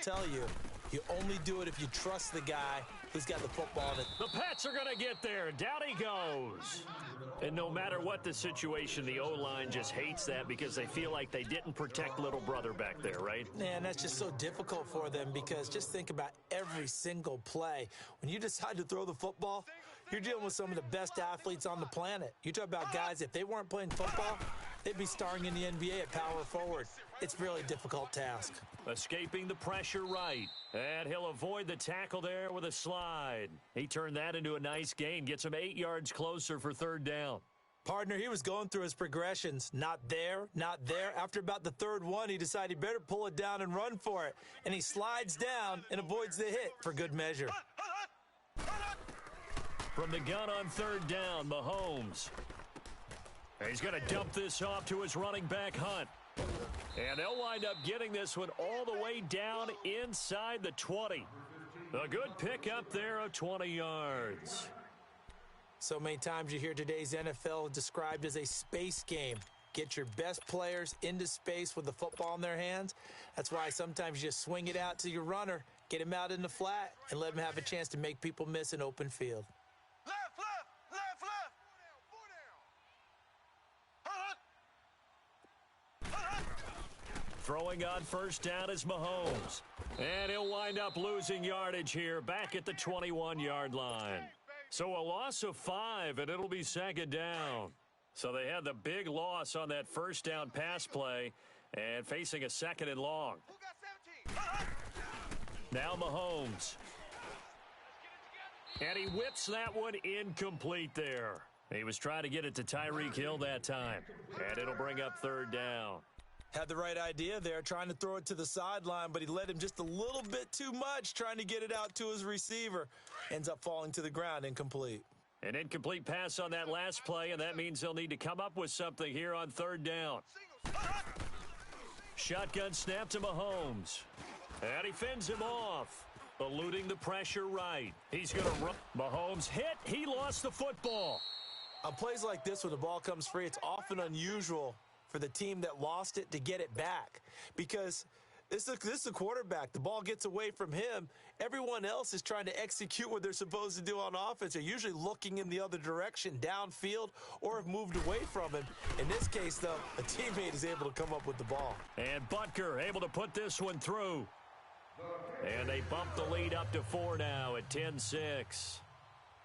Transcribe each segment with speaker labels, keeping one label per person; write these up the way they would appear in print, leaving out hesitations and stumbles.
Speaker 1: tell you, you only do it if you trust the guy who's got the football in it.
Speaker 2: The Pats are going to get there. Down he goes. And no matter what the situation, the O-line just hates that because they feel like they didn't protect little brother back there, right?
Speaker 1: Man, that's just so difficult for them because just think about every single play. When you decide to throw the football, you're dealing with some of the best athletes on the planet. You talk about guys, if they weren't playing football, they'd be starring in the NBA at power forward. It's a really difficult task.
Speaker 2: Escaping the pressure right. And he'll avoid the tackle there with a slide. He turned that into a nice gain. Gets him 8 yards closer for third down.
Speaker 1: Partner, he was going through his progressions. Not there, not there. After about the third one, he decided he better pull it down and run for it. And he slides down and avoids the hit for good measure.
Speaker 2: From the gun on third down, Mahomes. He's going to dump this off to his running back, Hunt. And they'll wind up getting this one all the way down inside the 20. A good pickup there of 20 yards.
Speaker 1: So many times you hear today's NFL described as a space game. Get your best players into space with the football in their hands. That's why sometimes you just swing it out to your runner, get him out in the flat, and let him have a chance to make people miss an open field.
Speaker 2: Throwing on first down is Mahomes. And he'll wind up losing yardage here back at the 21-yard line. So a loss of 5, and it'll be second down. So they had the big loss on that first down pass play and facing a second and long. Now Mahomes. And he whips that one incomplete there. He was trying to get it to Tyreek Hill that time. And it'll bring up third down.
Speaker 1: Had the right idea there, trying to throw it to the sideline, but he led him just a little bit too much, trying to get it out to his receiver. Ends up falling to the ground, incomplete.
Speaker 2: An incomplete pass on that last play, and that means they'll need to come up with something here on third down. Shotgun snap to Mahomes. And he fends him off, eluding the pressure right. He's going to run. Mahomes hit. He lost the football.
Speaker 1: On plays like this, when the ball comes free, it's often unusual for the team that lost it to get it back. Because this is a quarterback. The ball gets away from him. Everyone else is trying to execute what they're supposed to do on offense. They're usually looking in the other direction, downfield, or have moved away from him. In this case, though, a teammate is able to come up with the ball.
Speaker 2: And Butker able to put this one through. And they bump the lead up to 4 now at 10-6.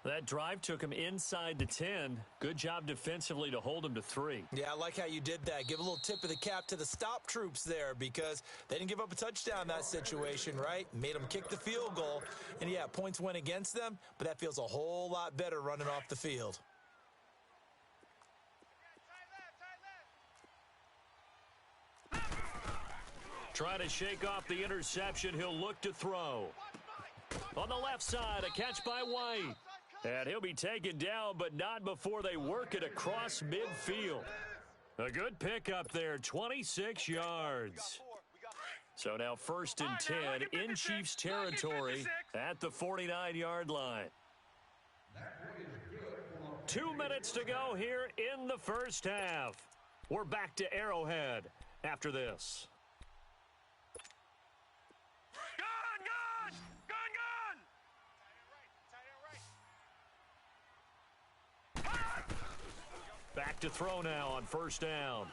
Speaker 2: That drive took him inside the 10. Good job defensively to hold him to 3.
Speaker 1: Yeah, I like how you did that. Give a little tip of the cap to the stop troops there because they didn't give up a touchdown in that situation, right? Made them kick the field goal. And, yeah, points went against them, but that feels a whole lot better running off the field.
Speaker 2: Trying to shake off the interception. He'll look to throw. On the left side, a catch by White. And he'll be taken down, but not before they work it across midfield. A good pickup there, 26 yards. So now 1st and 10 in Chiefs territory at the 49-yard line. 2 minutes to go here in the first half. We're back to Arrowhead after this. Back to throw now on first down.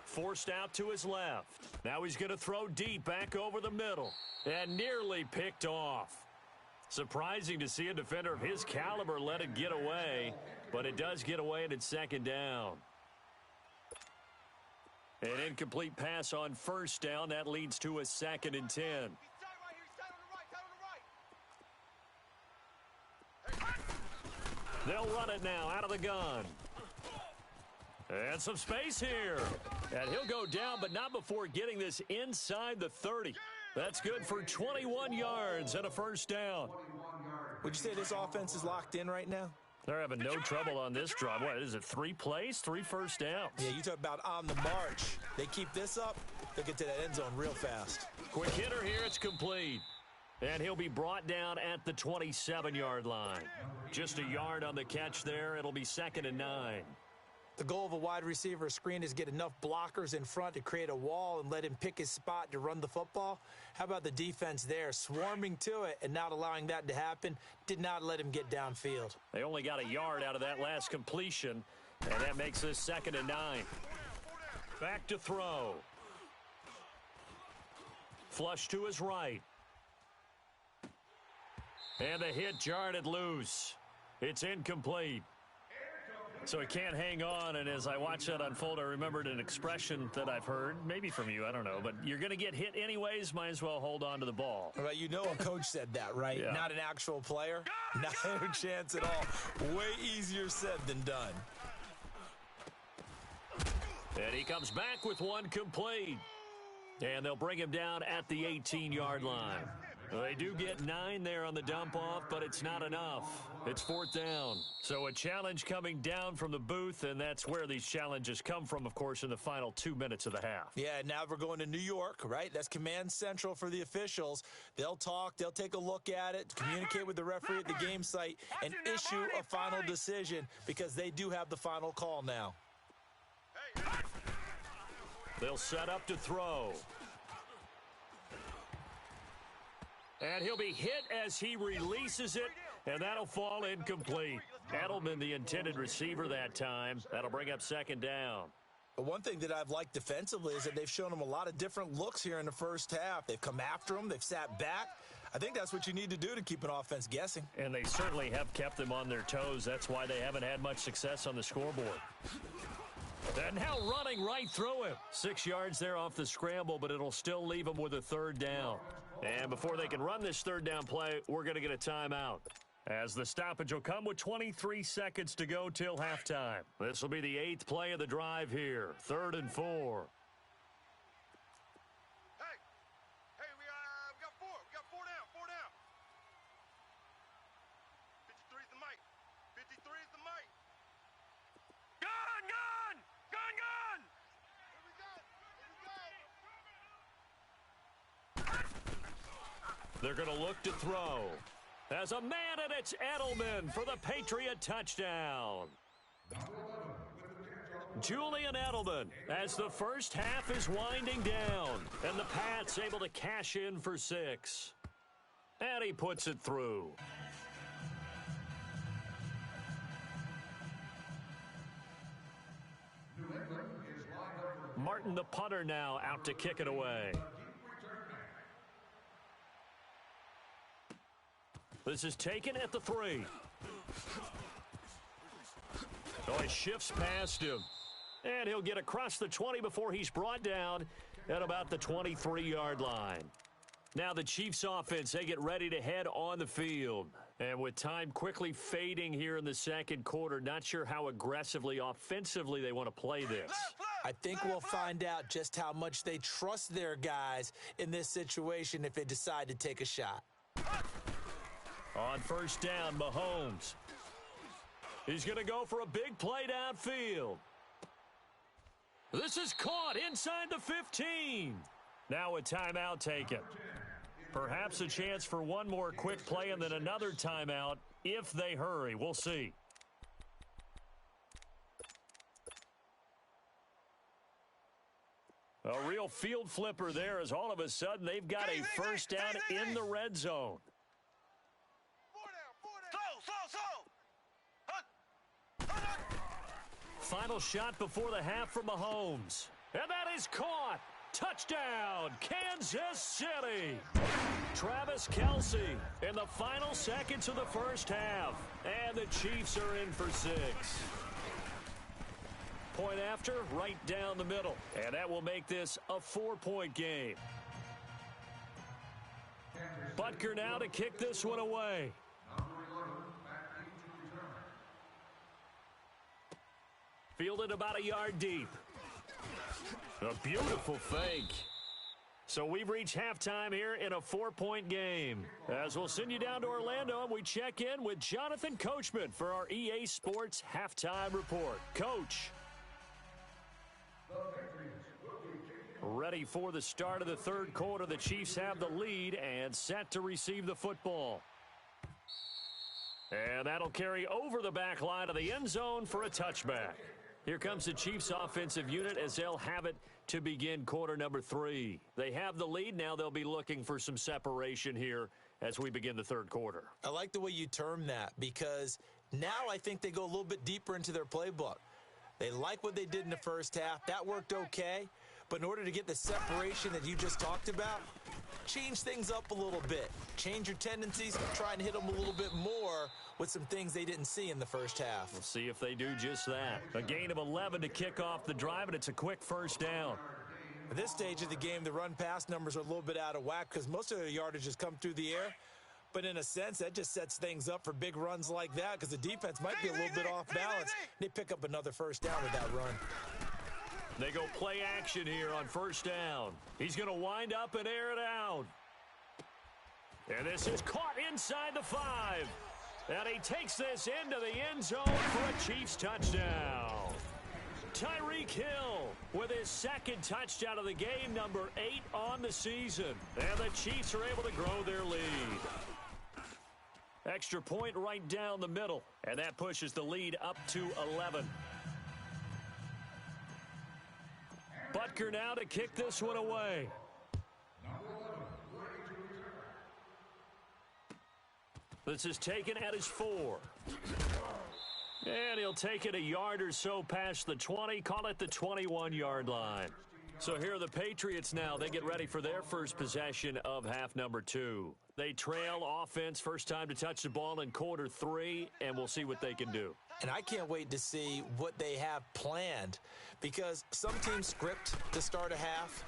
Speaker 2: Forced out to his left. Now he's going to throw deep back over the middle. And nearly picked off. Surprising to see a defender of his caliber let it get away. But it does get away and it's second down. An incomplete pass on first down. That leads to a 2nd and 10. They'll run it now out of the gun. And some space here. And he'll go down, but not before getting this inside the 30. That's good for 21 yards and a first down.
Speaker 1: Would you say this offense is locked in right now?
Speaker 2: They're having no trouble on this drive. What is it, 3 plays, 3 first downs?
Speaker 1: Yeah, you talk about on the march. They keep this up, they'll get to that end zone real fast.
Speaker 2: Quick hitter here, it's complete. And he'll be brought down at the 27-yard line. Just a yard on the catch there. It'll be 2nd and 9.
Speaker 1: The goal of a wide receiver screen is get enough blockers in front to create a wall and let him pick his spot to run the football. How about the defense there, swarming to it and not allowing that to happen? Did not let him get downfield.
Speaker 2: They only got a yard out of that last completion, and that makes this 2nd and 9. Back to throw. Flush to his right. And the hit jarred it loose. It's incomplete. So he can't hang on, and as I watch that unfold, I remembered an expression that I've heard, maybe from you, I don't know, but you're going to get hit anyways, might as well hold on to the ball.
Speaker 1: Well, you know a coach said that, right?
Speaker 2: Yeah.
Speaker 1: Not an actual player. Not a chance at all. Way easier said than done.
Speaker 2: And he comes back with one complete. And they'll bring him down at the 18-yard line. They do get 9 there on the dump-off, but it's not enough. It's 4th down. So a challenge coming down from the booth, and that's where these challenges come from, of course, in the final 2 minutes of the half.
Speaker 1: Yeah, now we're going to New York, right? That's command central for the officials. They'll talk, they'll take a look at it, communicate with the referee at the game site, and issue a final decision because they do have the final call now.
Speaker 2: They'll set up to throw. And he'll be hit as he releases it, and that'll fall incomplete. Edelman, the intended receiver that time. That'll bring up 2nd down.
Speaker 1: But one thing that I've liked defensively is that they've shown him a lot of different looks here in the first half. They've come after him. They've sat back. I think that's what you need to do to keep an offense guessing.
Speaker 2: And they certainly have kept them on their toes. That's why they haven't had much success on the scoreboard. And now running right through him. 6 yards there off the scramble, but it'll still leave him with a 3rd down. And before they can run this 3rd down play, we're going to get a timeout. As the stoppage will come with 23 seconds to go till halftime. This will be the 8th play of the drive here. 3rd and 4.
Speaker 3: Hey, we got 4. We got 4 down. 4 down. 53 is the mic. 53 is the mic. Gun! Gun! Gun! Gun! Here we go.
Speaker 2: They're going to look to throw. As a man, and it's Edelman for the Patriot touchdown. Julian Edelman as the first half is winding down. And the Pats able to cash in for 6. And he puts it through. Martin, the punter, now out to kick it away. This is taken at the 3. Oh, he shifts past him. And he'll get across the 20 before he's brought down at about the 23-yard line. Now the Chiefs offense, they get ready to head on the field. And with time quickly fading here in the 2nd quarter, not sure how aggressively, offensively they want to play this.
Speaker 1: I think we'll find out just how much they trust their guys in this situation if they decide to take a shot.
Speaker 2: On 1st down, Mahomes. He's going to go for a big play downfield. This is caught inside the 15. Now a timeout taken. Perhaps a chance for one more quick play and then another timeout if they hurry. We'll see. A real field flipper there as all of a sudden they've got a first down in the red zone. Final shot before the half for Mahomes. And that is caught. Touchdown, Kansas City. Travis Kelce in the final seconds of the first half. And the Chiefs are in for 6. Point after, right down the middle. And that will make this a 4-point game. Butker now to kick this one away. Fielded about a yard deep. A beautiful fake. So we've reached halftime here in a 4-point game. As we'll send you down to Orlando, and we check in with Jonathan Coachman for our EA Sports Halftime Report. Coach. Ready for the start of the 3rd quarter. The Chiefs have the lead and set to receive the football. And that'll carry over the back line of the end zone for a touchback. Here comes the Chiefs offensive unit as they'll have it to begin quarter number 3. They have the lead. Now they'll be looking for some separation here as we begin the third quarter.
Speaker 1: I like the way you term that because now I think they go a little bit deeper into their playbook. They like what they did in the first half. That worked okay. But in order to get the separation that you just talked about, change things up a little bit. Change your tendencies, try and hit them a little bit more with some things they didn't see in the first half.
Speaker 2: We'll see if they do just that. A gain of 11 to kick off the drive, and it's a quick first down.
Speaker 1: At this stage of the game, the run-pass numbers are a little bit out of whack because most of their yardage has come through the air. But in a sense, that just sets things up for big runs like that because the defense might be a little bit off balance. They pick up another first down with that run.
Speaker 2: They go play action here on first down. He's going to wind up and air it out. And this is caught inside the 5. And he takes this into the end zone for a Chiefs touchdown. Tyreek Hill with his second touchdown of the game, number 8 on the season. And the Chiefs are able to grow their lead. Extra point right down the middle. And that pushes the lead up to 11. Butker now to kick this one away. This is taken at his 4. And he'll take it a yard or so past the 20, call it the 21-yard line. So here are the Patriots now. They get ready for their first possession of half number 2. They trail offense, first time to touch the ball in quarter 3, and we'll see what they can do.
Speaker 1: And I can't wait to see what they have planned because some teams script to start a half.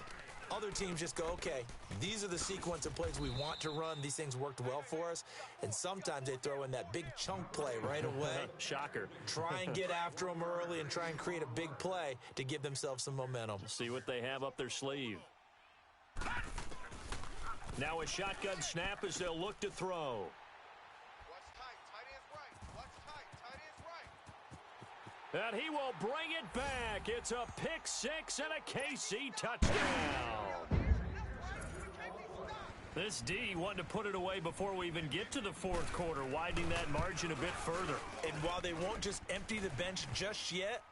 Speaker 1: Other teams just go, okay, these are the sequence of plays we want to run. These things worked well for us. And sometimes they throw in that big chunk play right away.
Speaker 2: Shocker.
Speaker 1: Try and get after them early and try and create a big play to give themselves some momentum.
Speaker 2: See what they have up their sleeve. Now a shotgun snap as they'll look to throw. And he will bring it back. It's a pick 6 and a KC touchdown. This D wanted to put it away before we even get to the fourth quarter, widening that margin a bit further.
Speaker 1: And while they won't just empty the bench just yet,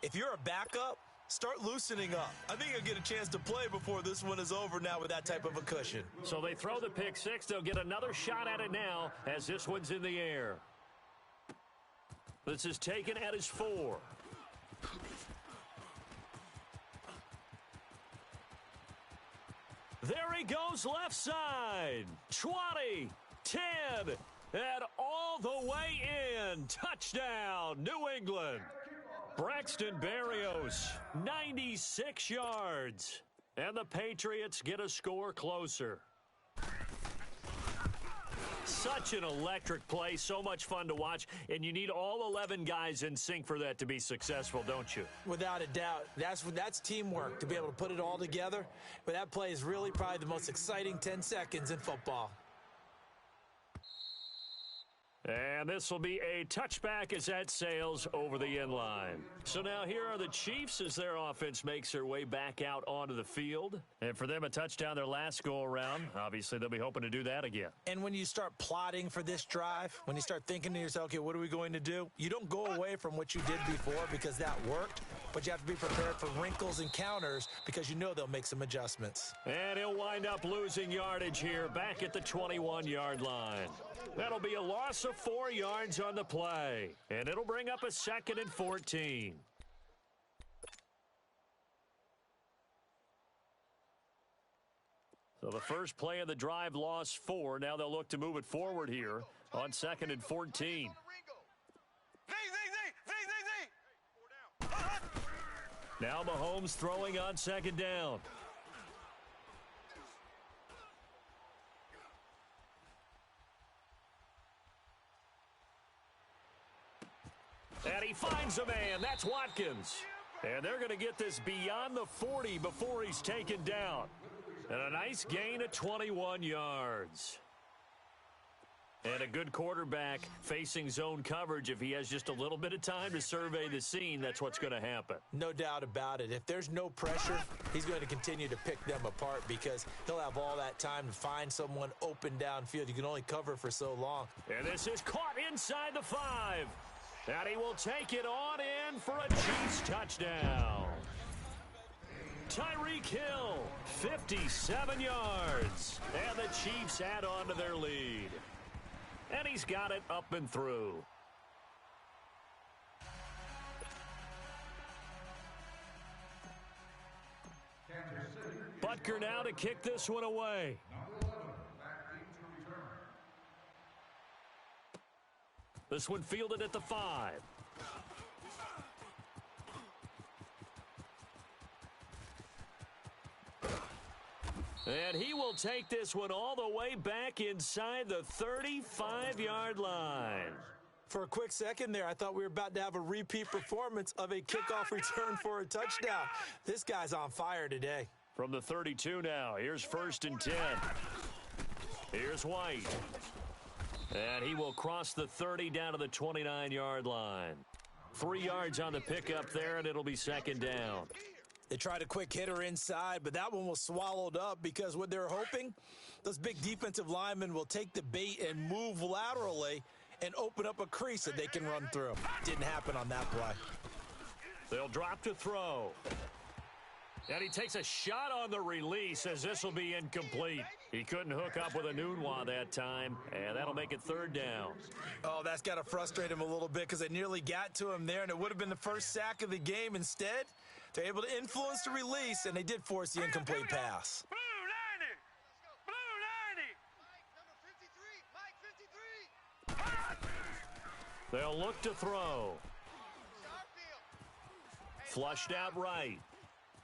Speaker 1: if you're a backup, start loosening up. I think you'll get a chance to play before this one is over now with that type of a cushion.
Speaker 2: So they throw the pick 6. They'll get another shot at it now as this one's in the air. This is taken at his 4. There he goes left side. 20, 10, and all the way in. Touchdown, New England. Braxton Berrios, 96 yards. And the Patriots get a score closer. Such an electric play, so much fun to watch, and you need all 11 guys in sync for that to be successful, don't you?
Speaker 1: Without a doubt. That's teamwork, to be able to put it all together. But that play is really probably the most exciting 10 seconds in football.
Speaker 2: And this will be a touchback as that sails over the end line. So now here are the Chiefs as their offense makes their way back out onto the field. And for them, a touchdown their last go-around. Obviously, they'll be hoping to do that again.
Speaker 1: And when you start plotting for this drive, when you start thinking to yourself, okay, what are we going to do? You don't go away from what you did before because that worked, but you have to be prepared for wrinkles and counters because you know they'll make some adjustments.
Speaker 2: And he'll wind up losing yardage here back at the 21-yard line. That'll be a loss of 4 yards on the play. And it'll bring up a 2nd and 14. So the first play of the drive lost 4. Now they'll look to move it forward here on 2nd and 14. Now Mahomes throwing on 2nd down. And he finds a man. That's Watkins. And they're going to get this beyond the 40 before he's taken down. And a nice gain of 21 yards. And a good quarterback facing zone coverage. If he has just a little bit of time to survey the scene, that's what's going to happen.
Speaker 1: No doubt about it. If there's no pressure, he's going to continue to pick them apart because he'll have all that time to find someone open downfield. You can only cover for so long.
Speaker 2: And this is caught inside the 5. And he will take it on in for a Chiefs touchdown. Tyreek Hill, 57 yards. And the Chiefs add on to their lead. And he's got it up and through. Butker now to kick this one away. This one fielded at the 5. And he will take this one all the way back inside the 35-yard line.
Speaker 1: For a quick second there, I thought we were about to have a repeat performance of a kickoff return for a touchdown. This guy's on fire today.
Speaker 2: From the 32 now, here's 1st and 10. Here's White. And he will cross the 30 down to the 29-yard line. 3 yards on the pickup there, and it'll be 2nd down.
Speaker 1: They tried a quick hitter inside, but that one was swallowed up because what they're hoping, those big defensive linemen will take the bait and move laterally and open up a crease that they can run through. Didn't happen on that play.
Speaker 2: They'll drop to throw. And he takes a shot on the release as this will be incomplete. He couldn't hook up with a Nunwa that time, and that'll make it 3rd down.
Speaker 1: Oh, that's got to frustrate him a little bit because they nearly got to him there, and it would have been the first sack of the game. Instead, they're able to influence the release, and they did force the incomplete pass.
Speaker 3: Blue 90! Blue 90! Mike 53!
Speaker 2: They'll look to throw. Flushed out right.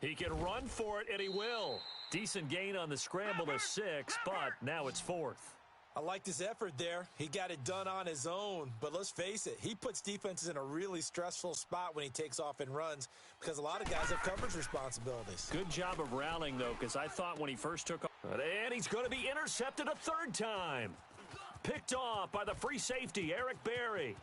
Speaker 2: He can run for it, and he will. Decent gain on the scramble to 6, but now it's 4th.
Speaker 1: I liked his effort there. He got it done on his own, but let's face it, he puts defenses in a really stressful spot when he takes off and runs because a lot of guys have coverage responsibilities.
Speaker 2: Good job of rallying, though, because I thought when he first took off, and he's going to be intercepted a 3rd time. Picked off by the free safety, Eric Berry.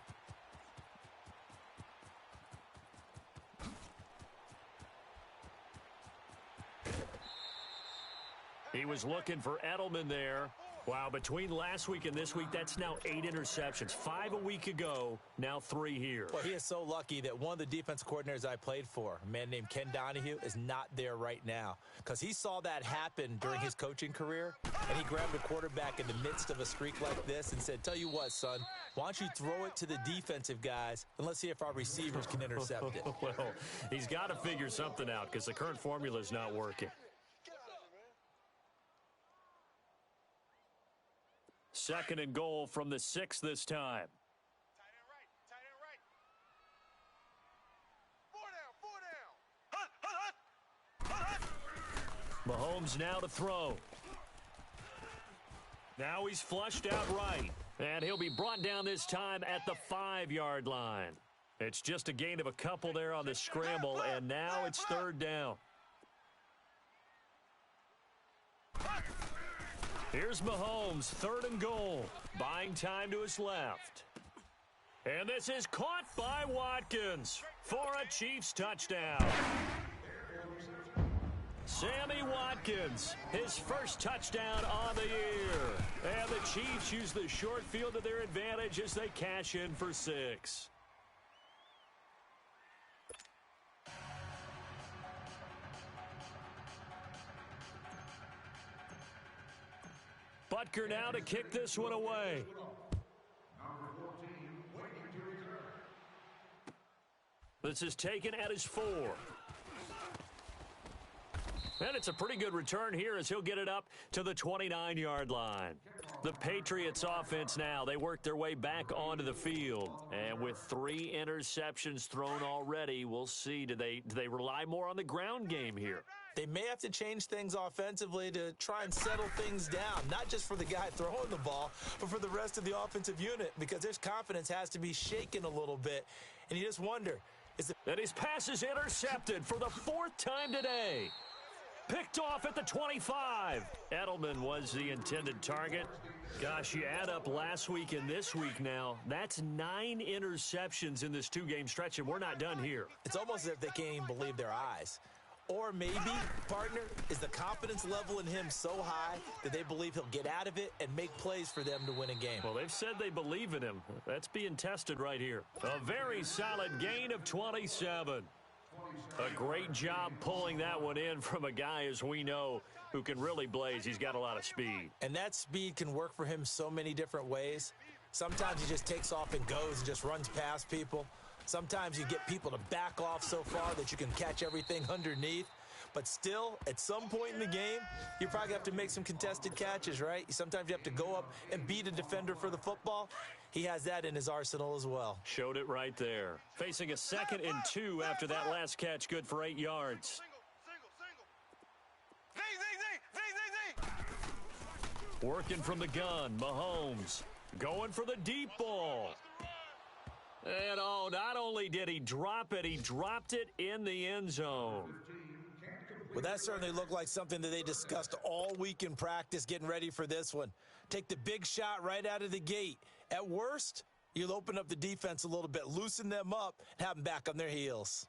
Speaker 2: He was looking for Edelman there. Wow, between last week and this week, that's now 8 interceptions. 5 a week ago, now 3 here.
Speaker 1: Well, he is so lucky that one of the defense coordinators I played for, a man named Ken Donahue, is not there right now because he saw that happen during his coaching career, and he grabbed a quarterback in the midst of a streak like this and said, tell you what, son, why don't you throw it to the defensive guys, and let's see if our receivers can intercept it.
Speaker 2: Well, he's got to figure something out because the current formula is not working. 2nd and goal from the 6 this time.
Speaker 3: Tight end right. Tight end right. 4 down. 4 down. Hut, hut.
Speaker 2: Mahomes now to throw. Now he's flushed out right. And he'll be brought down this time at the 5-yard line. It's just a gain of a couple there on the scramble, and now it's 3rd down. Here's Mahomes, 3rd and goal. Buying time to his left. And this is caught by Watkins for a Chiefs touchdown. Sammy Watkins, his first touchdown on the year. And the Chiefs use the short field to their advantage as they cash in for 6. Butker now to kick this one away. This is taken at his 4. And it's a pretty good return here as he'll get it up to the 29-yard line. The Patriots offense now, they work their way back onto the field. And with 3 interceptions thrown already, we'll see. Do they rely more on the ground game here?
Speaker 1: They may have to change things offensively to try and settle things down, not just for the guy throwing the ball, but for the rest of the offensive unit, because their confidence has to be shaken a little bit. And you just wonder,
Speaker 2: and his pass is intercepted for the 4th time today. Picked off at the 25. Edelman was the intended target. Gosh, you add up last week and this week now, that's 9 interceptions in this 2-game stretch, and we're not done here.
Speaker 1: It's almost as if they can't even believe their eyes. Or maybe, partner, is the confidence level in him so high that they believe he'll get out of it and make plays for them to win a game?
Speaker 2: Well, they've said they believe in him. That's being tested right here. A very solid gain of 27. A great job pulling that one in from a guy, as we know, who can really blaze. He's got a lot of speed.
Speaker 1: And that speed can work for him so many different ways. Sometimes he just takes off and goes and just runs past people. Sometimes you get people to back off so far that you can catch everything underneath. But still, at some point in the game, you probably have to make some contested catches, right? Sometimes you have to go up and beat a defender for the football. He has that in his arsenal as well.
Speaker 2: Showed it right there. Facing a 2nd and 2 after that last catch, good for 8 yards. Working from the gun, Mahomes going for the deep ball. And, oh, not only did he drop it, he dropped it in the end zone.
Speaker 1: Well, that certainly looked like something that they discussed all week in practice getting ready for this one. Take the big shot right out of the gate. At worst, you'll open up the defense a little bit, loosen them up, and have them back on their heels.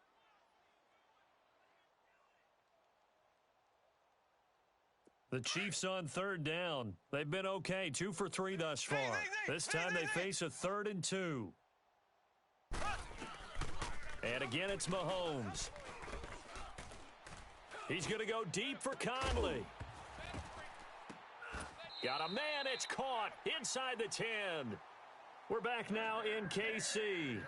Speaker 2: The Chiefs on 3rd down. They've been okay, 2 for 3 thus far. This time they face a 3rd and 2. And again, it's Mahomes. He's going to go deep for Conley. Got a man, it's caught inside the 10. We're back now in KC.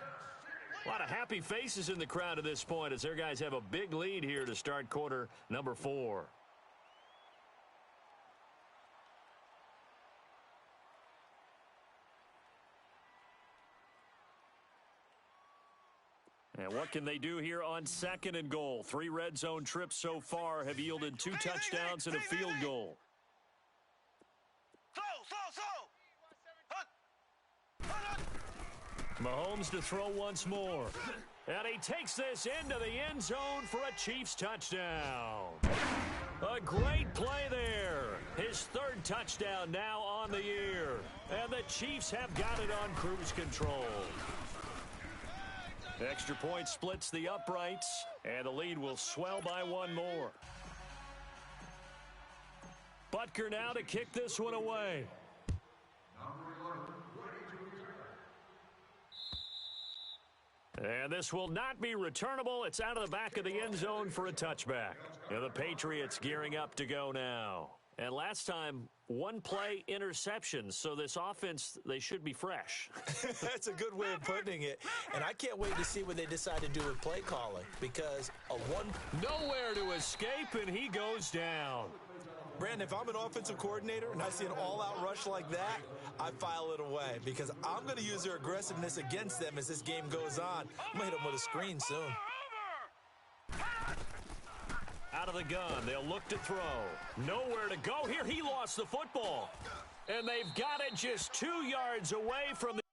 Speaker 2: A lot of happy faces in the crowd at this point as their guys have a big lead here to start quarter number 4. And what can they do here on 2nd and goal? 3 red zone trips so far have yielded 2 touchdowns and a field goal. Mahomes to throw once more. And he takes this into the end zone for a Chiefs touchdown. A great play there. His 3rd touchdown now on the year. And the Chiefs have got it on cruise control. Extra point splits the uprights, and the lead will swell by 1 more. Butker now to kick this one away. And this will not be returnable. It's out of the back of the end zone for a touchback. And the Patriots gearing up to go now. And last time, 1 play interceptions, so this offense, they should be fresh.
Speaker 1: That's a good way of putting it. And I can't wait to see what they decide to do with play calling because
Speaker 2: nowhere to escape, and he goes down.
Speaker 1: Brandon, if I'm an offensive coordinator and I see an all-out rush like that, I file it away because I'm going to use their aggressiveness against them as this game goes on. I'm going to hit them with a screen soon.
Speaker 2: Out of the gun, they'll look to throw. Nowhere to go here. He lost the football. And they've got it just 2 yards away from the